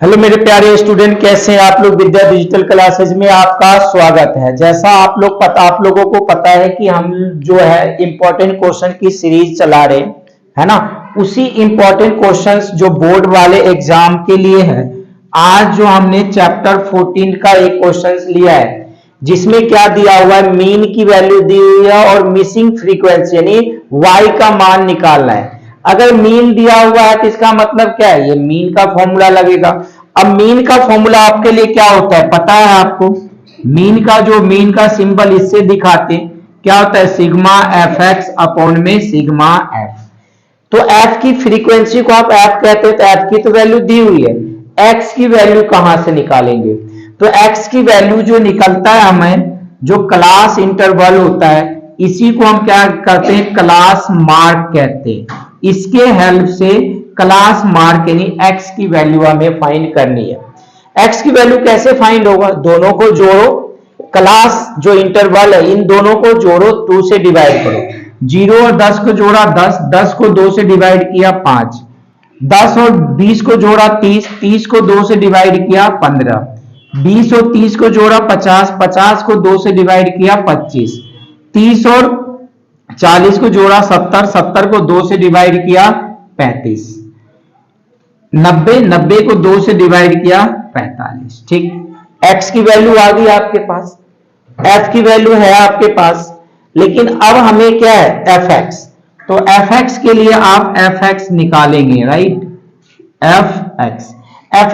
Hello मेरे प्यारे student, कैसे हैं आप लोग। विद्या डिजिटल क्लासेज में आपका स्वागत है। जैसा आप लोगों को पता है कि हम जो है इंपॉर्टेंट क्वेश्चन की सीरीज चला रहे है ना। उसी इंपॉर्टेंट क्वेश्चंस जो बोर्ड वाले एग्जाम के लिए है, आज जो हमने चैप्टर 14 का एक क्वेश्चन लिया है जिसमें क्या दिया हुआ है, मीन की वैल्यू दी हुई है और मिसिंग फ्रीक्वेंसी यानी वाई का मान निकालना है। अगर मीन दिया हुआ है तो इसका मतलब क्या है, ये मीन का फॉर्मूला लगेगा। अब मीन का फॉर्मूला आपके लिए क्या होता है पता है आपको। मीन का सिंबल इससे दिखाते क्या होता है, सिग्मा एफ एक्स अपॉन में सिग्मा एफ। तो एफ की फ्रीक्वेंसी को आप एफ कहते हैं, तो एफ की तो वैल्यू दी हुई है, एक्स की वैल्यू कहां से निकालेंगे। तो एक्स की वैल्यू जो निकलता है हमें, जो क्लास इंटरवल होता है, इसी को हम क्या करते हैं, क्लास मार्क कहते हैं। इसके हेल्प से क्लास मार्क यानी एक्स की वैल्यू हमें फाइंड करनी है। एक्स की वैल्यू कैसे फाइंड होगा, दोनों को जोड़ो, क्लास जो इंटरवल है इन दोनों को जोड़ो, 2 से डिवाइड करो। 0 और 10 को जोड़ा 10, 10 को 2 से डिवाइड किया 5, 10 और 20 को जोड़ा 30, 30 को 2 से डिवाइड किया 15, 20 और 30 को जोड़ा 50, 50 को 2 से डिवाइड किया 25, 30 और 40 को जोड़ा 70, 70 को 2 से डिवाइड किया 35, 90, 90 को 2 से डिवाइड किया 45। ठीक, एक्स की वैल्यू आ गई आपके पास, एफ की वैल्यू है आपके पास, लेकिन अब हमें क्या है, एफ एक्स। तो एफ एक्स के लिए आप एफ एक्स निकालेंगे, राइट। एफ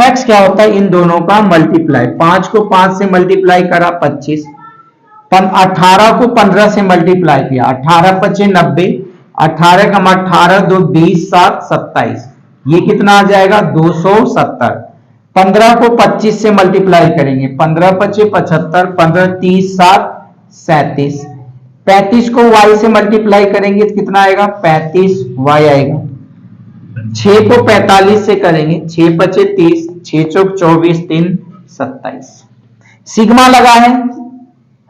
एक्स क्या होता है, इन दोनों का मल्टीप्लाई, 5 को 5 से मल्टीप्लाई करा 25, 18 को 15 से मल्टीप्लाई किया, 18 पचे 90, 18 कम 18 2 20 7 27, ये कितना आ जाएगा 270। 15 को 25 से मल्टीप्लाई करेंगे, 15 पचे 75, 15 30 7 37, 35 को y से मल्टीप्लाई करेंगे तो कितना आएगा 35y आएगा। 6 को 45 से करेंगे, 6 पचे 30, 6 चौक 24, 3 27। सिग्मा लगा है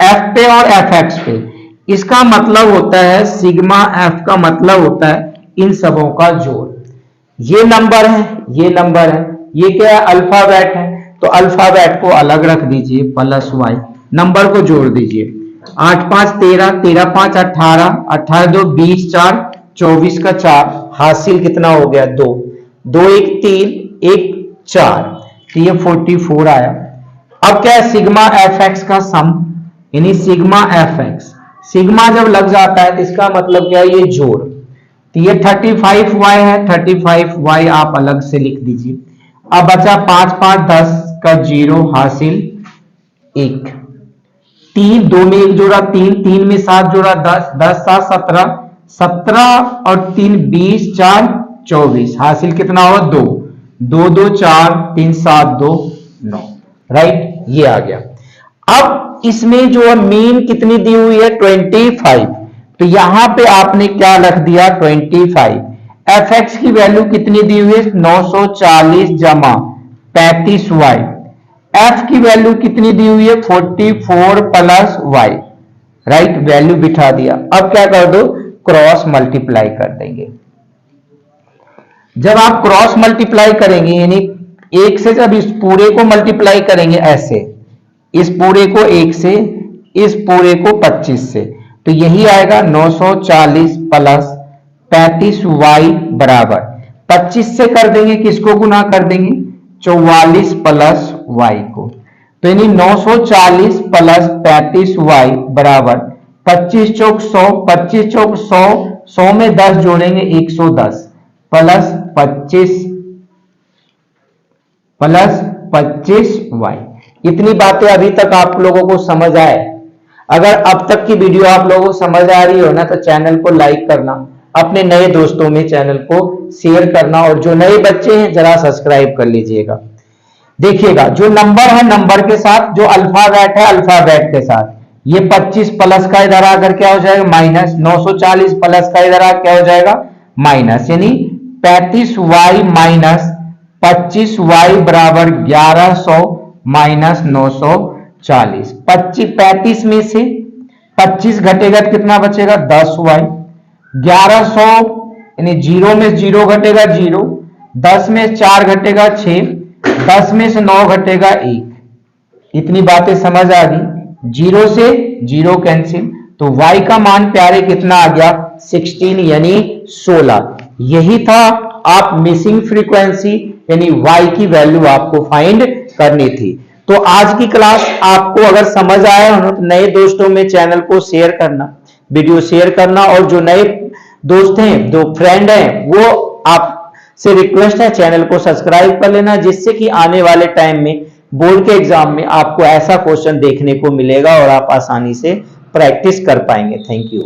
एफ पे और एफ एक्स पे, इसका मतलब होता है सिग्मा एफ का मतलब होता है इन सबों का जोड़। ये नंबर है, ये नंबर है, ये क्या है अल्फाबेट है, तो अल्फाबेट को अलग रख दीजिए प्लस वाई, नंबर को जोड़ दीजिए। 8 5 13, 13 5 18, 18 2 20 4 24 का 4, हासिल कितना हो गया 2, 2 1 3 1 4, तो ये 44 आया। अब क्या है, सिग्मा एफ एक्स का सम यानी सिग्मा एफ एक्स, सिग्मा जब लग जाता है तो इसका मतलब क्या है, ये जोड़। तो ये 35y है, 35y आप अलग से लिख दीजिए। अब बचा 5 5 10 का 0 हासिल 1, 3 2 में 1 जोड़ा 3, 3 में 7 जोड़ा 10, 10 7 17, 17 और 3 20 4 24, हासिल कितना हुआ 2, 2 2 4 3 7 2 9, राइट, ये आ गया। अब इसमें जो मीन कितनी दी हुई है 25, तो यहां पे आपने क्या रख दिया 25। एफ एक्स की वैल्यू कितनी दी हुई है 940 जमा 35y, एफ की वैल्यू कितनी दी हुई है 44 प्लस वाई, राइट, वैल्यू बिठा दिया। अब क्या कर दो, क्रॉस मल्टीप्लाई कर देंगे। जब आप क्रॉस मल्टीप्लाई करेंगे यानी एक से जब इस पूरे को मल्टीप्लाई करेंगे ऐसे, इस पूरे को 1 से, इस पूरे को 25 से, तो यही आएगा 940 प्लस 35y बराबर 25 से कर देंगे, किसको गुना कर देंगे 44 प्लस y को, तो यानी 940 प्लस 35y बराबर 25 चौक 100, 25 चौक 100, 100 में 10 जोड़ेंगे 110 प्लस 25y। इतनी बातें अभी तक आप लोगों को समझ आए। अगर अब तक की वीडियो आप लोगों को समझ आ रही हो ना, तो चैनल को लाइक करना, अपने नए दोस्तों में चैनल को शेयर करना, और जो नए बच्चे हैं जरा सब्सक्राइब कर लीजिएगा। देखिएगा जो नंबर है नंबर के साथ, जो अल्फाबेट है अल्फाबेट के साथ, ये 25 प्लस का इधर आकर क्या हो जाएगा माइनस, 940 प्लस का इधर आ क्या हो जाएगा माइनस, यानी 35y माइनस 25y बराबर 1100 माइनस 940। 35 में से 25 घटेगा तो कितना बचेगा 10y, 1100 यानी 0 में 0 घटेगा 0, 10 में 4 घटेगा 6, 10 में से 9 घटेगा 1। इतनी बातें समझ आ गई। 0 से 0 कैंसिल, तो y का मान प्यारे कितना आ गया 16 यानी 16। यही था आप मिसिंग फ्रीक्वेंसी यानी y की वैल्यू आपको फाइंड करनी थी। तो आज की क्लास आपको अगर समझ आया हो तो नए दोस्तों में चैनल को शेयर करना, वीडियो शेयर करना, और जो नए दोस्त हैं, जो फ्रेंड हैं, वो आप से रिक्वेस्ट है चैनल को सब्सक्राइब कर लेना, जिससे कि आने वाले टाइम में बोर्ड के एग्जाम में आपको ऐसा क्वेश्चन देखने को मिलेगा और आप आसानी से प्रैक्टिस कर पाएंगे। Thank you.